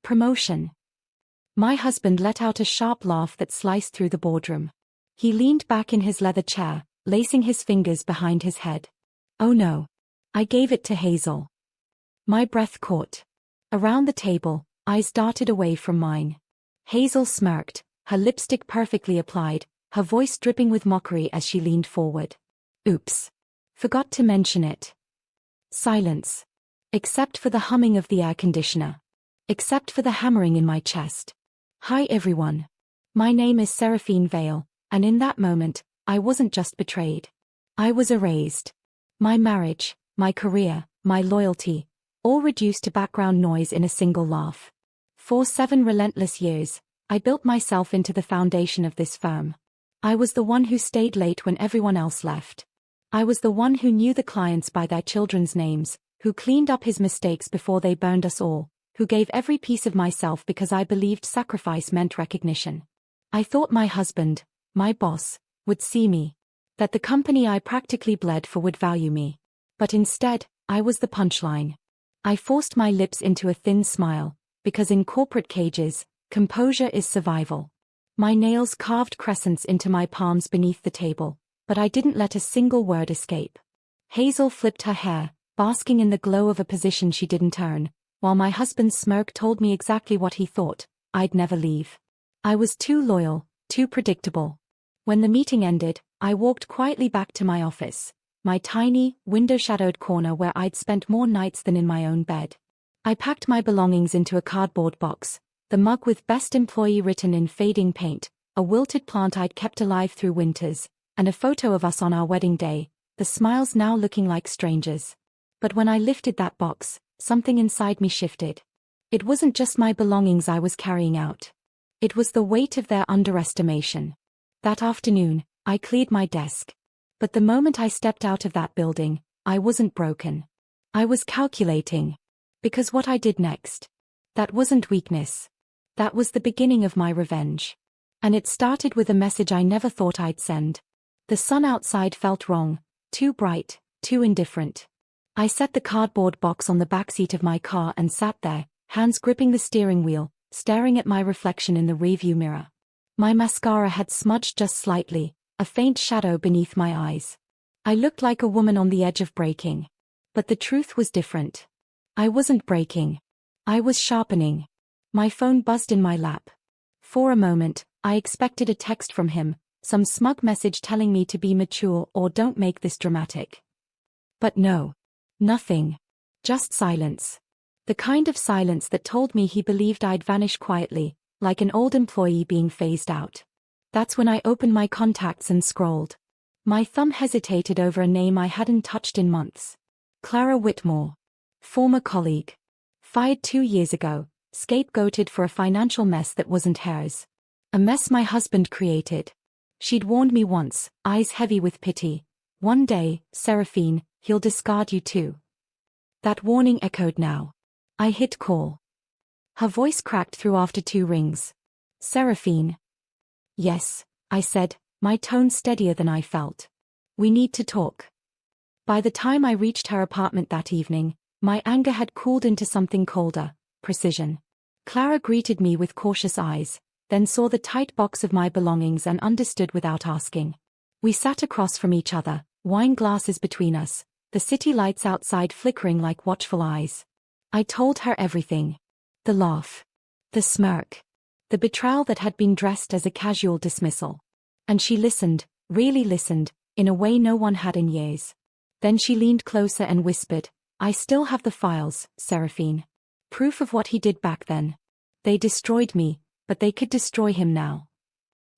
Promotion. My husband let out a sharp laugh that sliced through the boardroom. He leaned back in his leather chair, lacing his fingers behind his head. Oh no. I gave it to Hazel. My breath caught. Around the table, eyes darted away from mine. Hazel smirked, her lipstick perfectly applied, her voice dripping with mockery as she leaned forward. Oops. Forgot to mention it. Silence. Except for the humming of the air conditioner. Except for the hammering in my chest. Hi everyone. My name is Seraphine Vale, and in that moment, I wasn't just betrayed. I was erased. My marriage, my career, my loyalty, all reduced to background noise in a single laugh. For 7 relentless years, I built myself into the foundation of this firm. I was the one who stayed late when everyone else left. I was the one who knew the clients by their children's names, who cleaned up his mistakes before they burned us all, who gave every piece of myself because I believed sacrifice meant recognition. I thought my husband, my boss, would see me. That the company I practically bled for would value me. But instead, I was the punchline. I forced my lips into a thin smile, because in corporate cages, composure is survival. My nails carved crescents into my palms beneath the table, but I didn't let a single word escape. Hazel flipped her hair, basking in the glow of a position she didn't earn, while my husband's smirk told me exactly what he thought: I'd never leave. I was too loyal, too predictable. When the meeting ended, I walked quietly back to my office, my tiny, window-shadowed corner where I'd spent more nights than in my own bed. I packed my belongings into a cardboard box, the mug with "Best Employee" written in fading paint, a wilted plant I'd kept alive through winters, and a photo of us on our wedding day, the smiles now looking like strangers. But when I lifted that box, something inside me shifted. It wasn't just my belongings I was carrying out. It was the weight of their underestimation. That afternoon, I cleared my desk. But the moment I stepped out of that building, I wasn't broken. I was calculating. Because what I did next, that wasn't weakness. That was the beginning of my revenge. And it started with a message I never thought I'd send. The sun outside felt wrong, too bright, too indifferent. I set the cardboard box on the backseat of my car and sat there, hands gripping the steering wheel, staring at my reflection in the rearview mirror. My mascara had smudged just slightly, a faint shadow beneath my eyes. I looked like a woman on the edge of breaking. But the truth was different. I wasn't breaking. I was sharpening. My phone buzzed in my lap. For a moment, I expected a text from him, some smug message telling me to be mature or don't make this dramatic. But no. Nothing. Just silence. The kind of silence that told me he believed I'd vanish quietly, like an old employee being phased out. That's when I opened my contacts and scrolled. My thumb hesitated over a name I hadn't touched in months. Clara Whitmore. Former colleague. Fired 2 years ago, scapegoated for a financial mess that wasn't hers. A mess my husband created. She'd warned me once, eyes heavy with pity. One day, Seraphine, he'll discard you too. That warning echoed now. I hit call. Her voice cracked through after 2 rings. Seraphine. Yes, I said, my tone steadier than I felt. We need to talk. By the time I reached her apartment that evening, my anger had cooled into something colder: precision. Clara greeted me with cautious eyes, then saw the tight box of my belongings and understood without asking. We sat across from each other, wine glasses between us, the city lights outside flickering like watchful eyes. I told her everything. The laugh. The smirk. The betrayal that had been dressed as a casual dismissal. And she listened, really listened, in a way no one had in years. Then she leaned closer and whispered, I still have the files, Seraphine. Proof of what he did back then. They destroyed me, but they could destroy him now.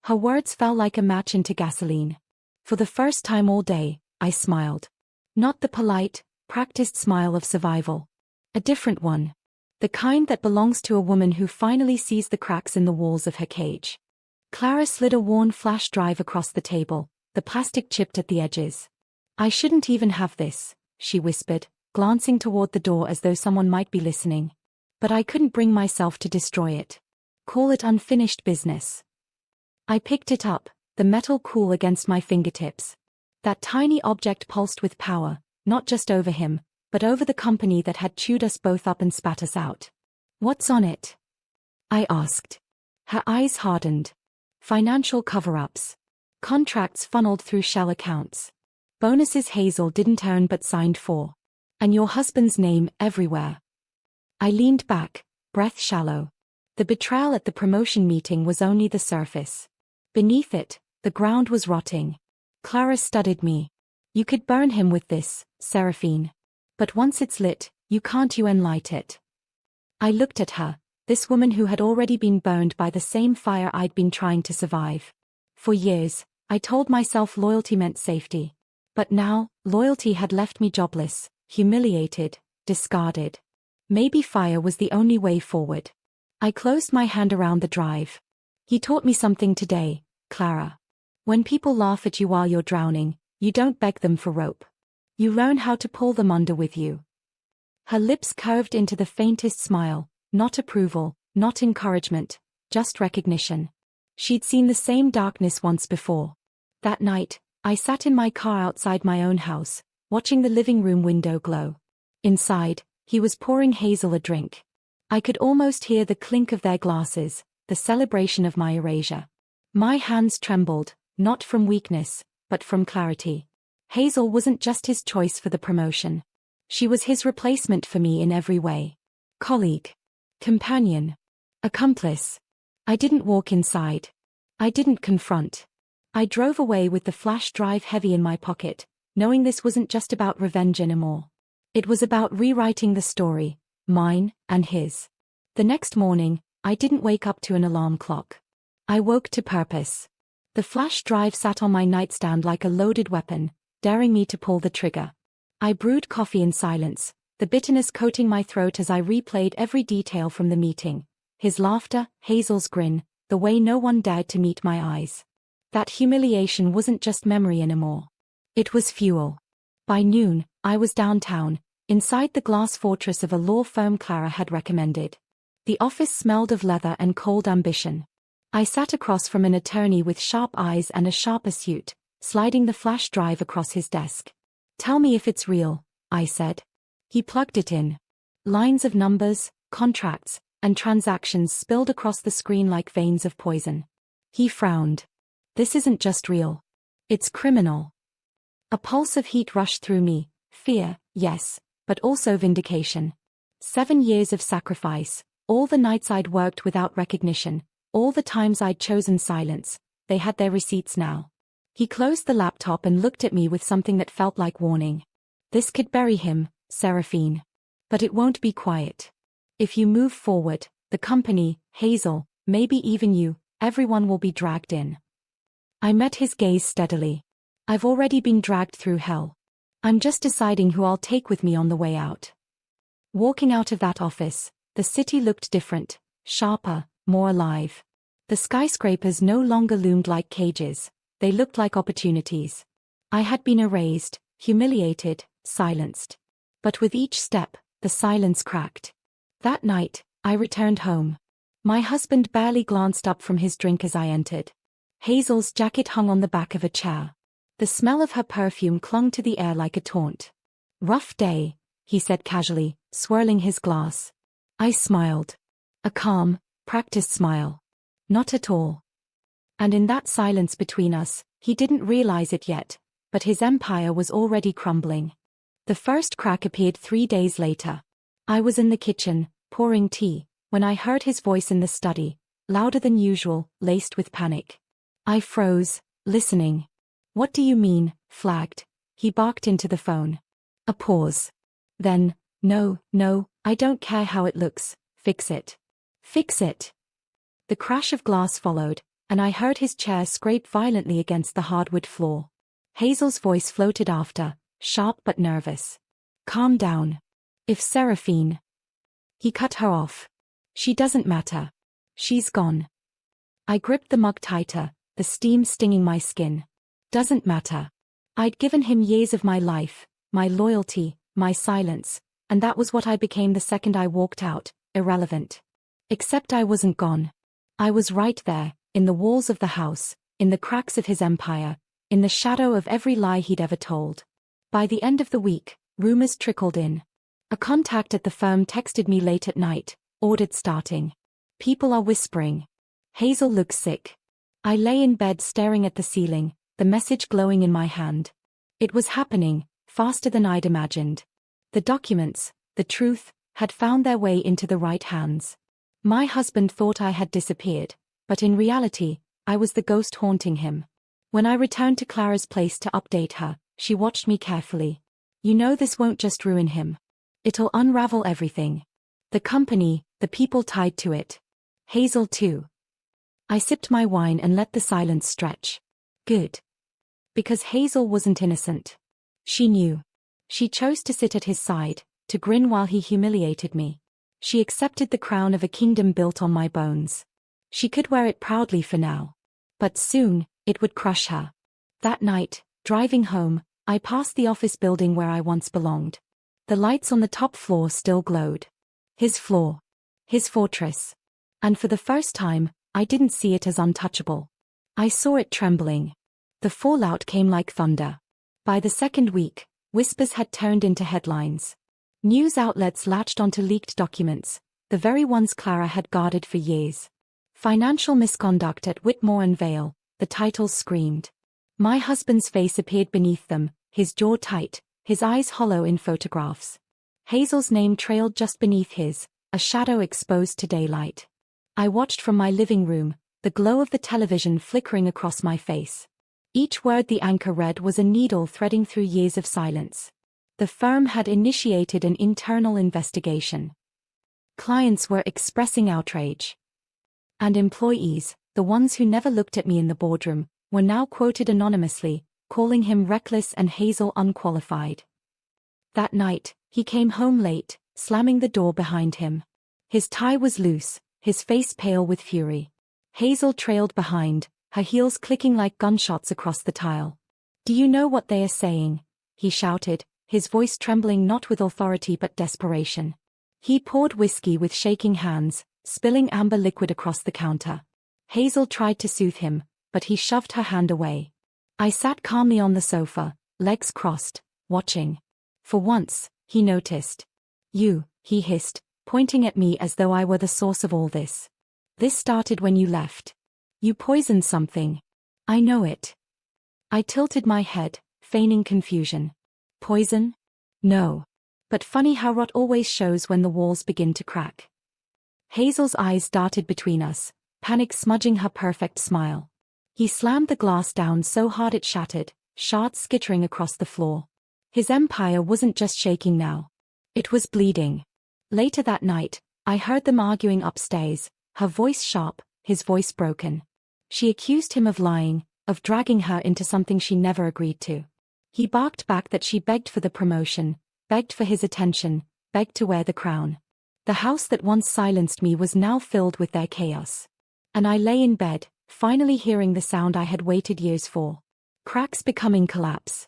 Her words fell like a match into gasoline. For the first time all day, I smiled. Not the polite, practiced smile of survival. A different one. The kind that belongs to a woman who finally sees the cracks in the walls of her cage. Clara slid a worn flash drive across the table, the plastic chipped at the edges. I shouldn't even have this, she whispered, glancing toward the door as though someone might be listening. But I couldn't bring myself to destroy it. Call it unfinished business. I picked it up, the metal cool against my fingertips. That tiny object pulsed with power, not just over him, but over the company that had chewed us both up and spat us out. What's on it? I asked. Her eyes hardened. Financial cover-ups. Contracts funneled through shell accounts. Bonuses Hazel didn't earn but signed for. And your husband's name everywhere. I leaned back, breath shallow. The betrayal at the promotion meeting was only the surface. Beneath it, the ground was rotting. Clara studied me. You could burn him with this, Seraphine. But once it's lit, you can't light it. I looked at her, this woman who had already been burned by the same fire I'd been trying to survive. For years, I told myself loyalty meant safety. But now, loyalty had left me jobless, humiliated, discarded. Maybe fire was the only way forward. I closed my hand around the drive. He taught me something today, Clara. When people laugh at you while you're drowning, you don't beg them for rope. You learn how to pull them under with you. Her lips curved into the faintest smile, not approval, not encouragement, just recognition. She'd seen the same darkness once before. That night, I sat in my car outside my own house, watching the living room window glow. Inside, he was pouring Hazel a drink. I could almost hear the clink of their glasses, the celebration of my erasure. My hands trembled, not from weakness, but from clarity. Hazel wasn't just his choice for the promotion. She was his replacement for me in every way. Colleague. Companion. Accomplice. I didn't walk inside. I didn't confront. I drove away with the flash drive heavy in my pocket, knowing this wasn't just about revenge anymore. It was about rewriting the story, mine and his. The next morning, I didn't wake up to an alarm clock. I woke to purpose. The flash drive sat on my nightstand like a loaded weapon, daring me to pull the trigger. I brewed coffee in silence, the bitterness coating my throat as I replayed every detail from the meeting. His laughter, Hazel's grin, the way no one dared to meet my eyes. That humiliation wasn't just memory anymore. It was fuel. By noon, I was downtown, inside the glass fortress of a law firm Clara had recommended. The office smelled of leather and cold ambition. I sat across from an attorney with sharp eyes and a sharper suit, sliding the flash drive across his desk. Tell me if it's real, I said. He plugged it in. Lines of numbers, contracts, and transactions spilled across the screen like veins of poison. He frowned. This isn't just real. It's criminal. A pulse of heat rushed through me, fear, yes, but also vindication. 7 years of sacrifice, all the nights I'd worked without recognition, all the times I'd chosen silence, they had their receipts now. He closed the laptop and looked at me with something that felt like warning. This could bury him, Seraphine. But it won't be quiet. If you move forward, the company, Hazel, maybe even you, everyone will be dragged in. I met his gaze steadily. I've already been dragged through hell. I'm just deciding who I'll take with me on the way out. Walking out of that office, the city looked different, sharper, more alive. The skyscrapers no longer loomed like cages, they looked like opportunities. I had been erased, humiliated, silenced. But with each step, the silence cracked. That night, I returned home. My husband barely glanced up from his drink as I entered. Hazel's jacket hung on the back of a chair. The smell of her perfume clung to the air like a taunt. Rough day, he said casually, swirling his glass. I smiled. A calm, practiced smile. Not at all. And in that silence between us, he didn't realize it yet, but his empire was already crumbling. The first crack appeared 3 days later. I was in the kitchen, pouring tea, when I heard his voice in the study, louder than usual, laced with panic. I froze, listening. What do you mean, flagged? He barked into the phone. A pause. Then, no, I don't care how it looks, fix it. Fix it. The crash of glass followed, and I heard his chair scrape violently against the hardwood floor. Hazel's voice floated after, sharp but nervous. Calm down. If Seraphine. He cut her off. She doesn't matter. She's gone. I gripped the mug tighter, the steam stinging my skin. Doesn't matter. I'd given him years of my life, my loyalty, my silence, and that was what I became the second I walked out, irrelevant. Except I wasn't gone. I was right there, in the walls of the house, in the cracks of his empire, in the shadow of every lie he'd ever told. By the end of the week, rumors trickled in. A contact at the firm texted me late at night, audit starting. People are whispering. Hazel looks sick. I lay in bed staring at the ceiling, the message glowing in my hand. It was happening, faster than I'd imagined. The documents, the truth, had found their way into the right hands. My husband thought I had disappeared, but in reality, I was the ghost haunting him. When I returned to Clara's place to update her, she watched me carefully. You know this won't just ruin him. It'll unravel everything. The company, the people tied to it. Hazel too. I sipped my wine and let the silence stretch. Good. Because Hazel wasn't innocent. She knew. She chose to sit at his side, to grin while he humiliated me. She accepted the crown of a kingdom built on my bones. She could wear it proudly for now. But soon, it would crush her. That night, driving home, I passed the office building where I once belonged. The lights on the top floor still glowed. His floor. His fortress. And for the first time, I didn't see it as untouchable. I saw it trembling. The fallout came like thunder. By the second week, whispers had turned into headlines. News outlets latched onto leaked documents, the very ones Clara had guarded for years. Financial misconduct at Whitmore and Vale, the titles screamed. My husband's face appeared beneath them, his jaw tight, his eyes hollow in photographs. Hazel's name trailed just beneath his, a shadow exposed to daylight. I watched from my living room, the glow of the television flickering across my face. Each word the anchor read was a needle threading through years of silence. The firm had initiated an internal investigation. Clients were expressing outrage. And employees, the ones who never looked at me in the boardroom, were now quoted anonymously, calling him reckless and Hazel unqualified. That night, he came home late, slamming the door behind him. His tie was loose, his face pale with fury. Hazel trailed behind, her heels clicking like gunshots across the tile. "Do you know what they are saying?" he shouted, his voice trembling not with authority but desperation. He poured whiskey with shaking hands, spilling amber liquid across the counter. Hazel tried to soothe him, but he shoved her hand away. I sat calmly on the sofa, legs crossed, watching. For once, he noticed. "You," he hissed, pointing at me as though I were the source of all this. "This started when you left. You poisoned something. I know it." I tilted my head, feigning confusion. Poison? No. But funny how rot always shows when the walls begin to crack. Hazel's eyes darted between us, panic smudging her perfect smile. He slammed the glass down so hard it shattered, shards skittering across the floor. His empire wasn't just shaking now. It was bleeding. Later that night, I heard them arguing upstairs, her voice sharp, his voice broken. She accused him of lying, of dragging her into something she never agreed to. He barked back that she begged for the promotion, begged for his attention, begged to wear the crown. The house that once silenced me was now filled with their chaos. And I lay in bed, finally hearing the sound I had waited years for. Cracks becoming collapse.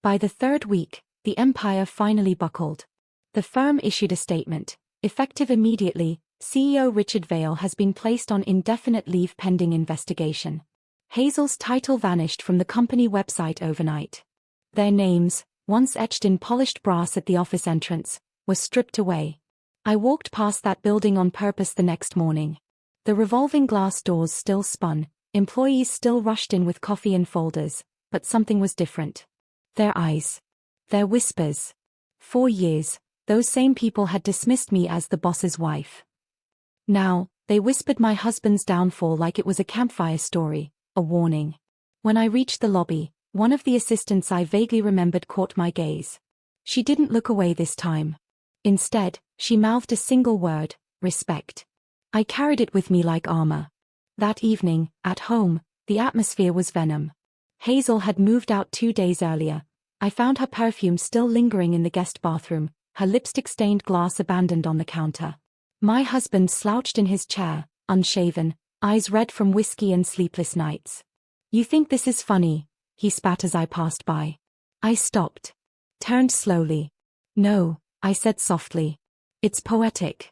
By the third week, the empire finally buckled. The firm issued a statement, effective immediately: CEO Richard Vale has been placed on indefinite leave pending investigation. Hazel's title vanished from the company website overnight. Their names, once etched in polished brass at the office entrance, were stripped away. I walked past that building on purpose the next morning. The revolving glass doors still spun, employees still rushed in with coffee and folders, but something was different. Their eyes. Their whispers. For years, those same people had dismissed me as the boss's wife. Now, they whispered my husband's downfall like it was a campfire story, a warning. When I reached the lobby, one of the assistants I vaguely remembered caught my gaze. She didn't look away this time. Instead, she mouthed a single word: respect. I carried it with me like armor. That evening, at home, the atmosphere was venom. Hazel had moved out 2 days earlier. I found her perfume still lingering in the guest bathroom, her lipstick-stained glass abandoned on the counter. My husband slouched in his chair, unshaven, eyes red from whiskey and sleepless nights. "You think this is funny?" he spat as I passed by. I stopped. Turned slowly. "No," I said softly. "It's poetic."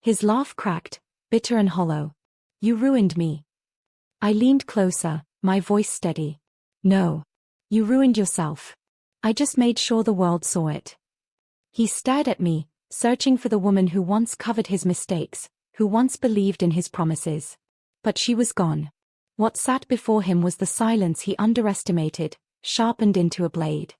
His laugh cracked, bitter and hollow. "You ruined me." I leaned closer, my voice steady. "No. You ruined yourself. I just made sure the world saw it." He stared at me, searching for the woman who once covered his mistakes, who once believed in his promises. But she was gone. What sat before him was the silence he underestimated, sharpened into a blade.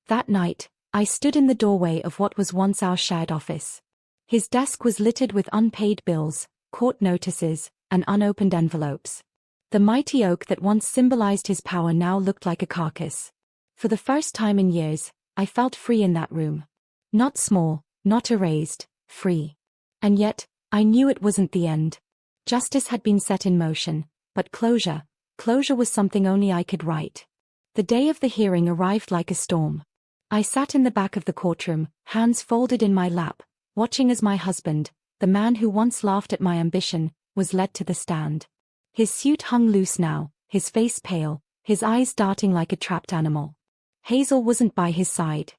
That night, I stood in the doorway of what was once our shared office. His desk was littered with unpaid bills, court notices, and unopened envelopes. The mighty oak that once symbolized his power now looked like a carcass. For the first time in years, I felt free in that room. Not small, not erased, free. And yet, I knew it wasn't the end. Justice had been set in motion, but closure was something only I could write. The day of the hearing arrived like a storm. I sat in the back of the courtroom, hands folded in my lap, watching as my husband, the man who once laughed at my ambition, was led to the stand. His suit hung loose now, his face pale, his eyes darting like a trapped animal. Hazel wasn't by his side.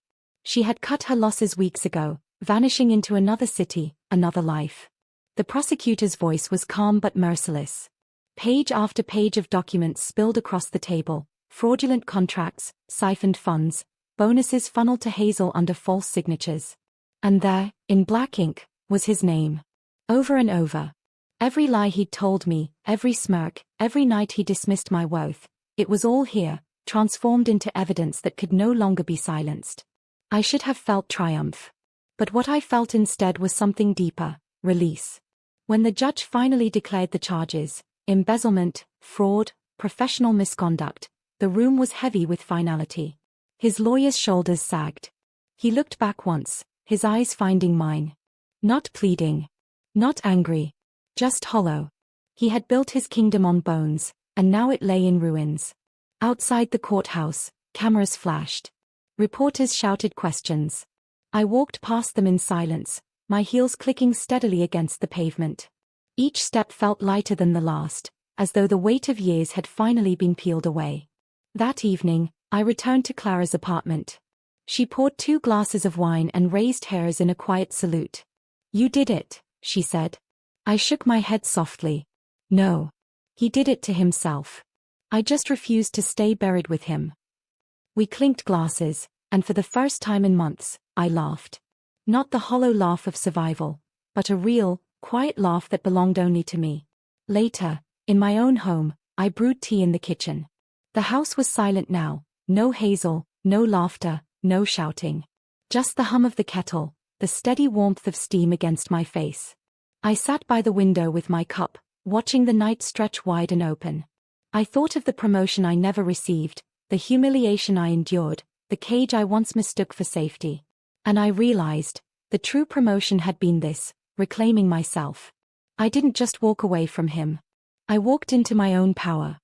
She had cut her losses weeks ago, vanishing into another city, another life. The prosecutor's voice was calm but merciless. Page after page of documents spilled across the table, fraudulent contracts, siphoned funds, bonuses funneled to Hazel under false signatures. And there, in black ink, was his name. Over and over. Every lie he'd told me, every smirk, every night he dismissed my worth, it was all here, transformed into evidence that could no longer be silenced. I should have felt triumph. But what I felt instead was something deeper, release. When the judge finally declared the charges, embezzlement, fraud, professional misconduct, the room was heavy with finality. His lawyer's shoulders sagged. He looked back once, his eyes finding mine. Not pleading. Not angry. Just hollow. He had built his kingdom on bones, and now it lay in ruins. Outside the courthouse, cameras flashed. Reporters shouted questions. I walked past them in silence, my heels clicking steadily against the pavement. Each step felt lighter than the last, as though the weight of years had finally been peeled away. That evening, I returned to Clara's apartment. She poured 2 glasses of wine and raised hers in a quiet salute. "You did it," she said. I shook my head softly. No. He did it to himself. I just refused to stay buried with him. We clinked glasses, and for the first time in months, I laughed. Not the hollow laugh of survival, but a real, quiet laugh that belonged only to me. Later, in my own home, I brewed tea in the kitchen. The house was silent now, no Hazel, no laughter, no shouting. Just the hum of the kettle, the steady warmth of steam against my face. I sat by the window with my cup, watching the night stretch wide and open. I thought of the promotion I never received, the humiliation I endured, the cage I once mistook for safety. And I realized, the true promotion had been this, reclaiming myself. I didn't just walk away from him. I walked into my own power.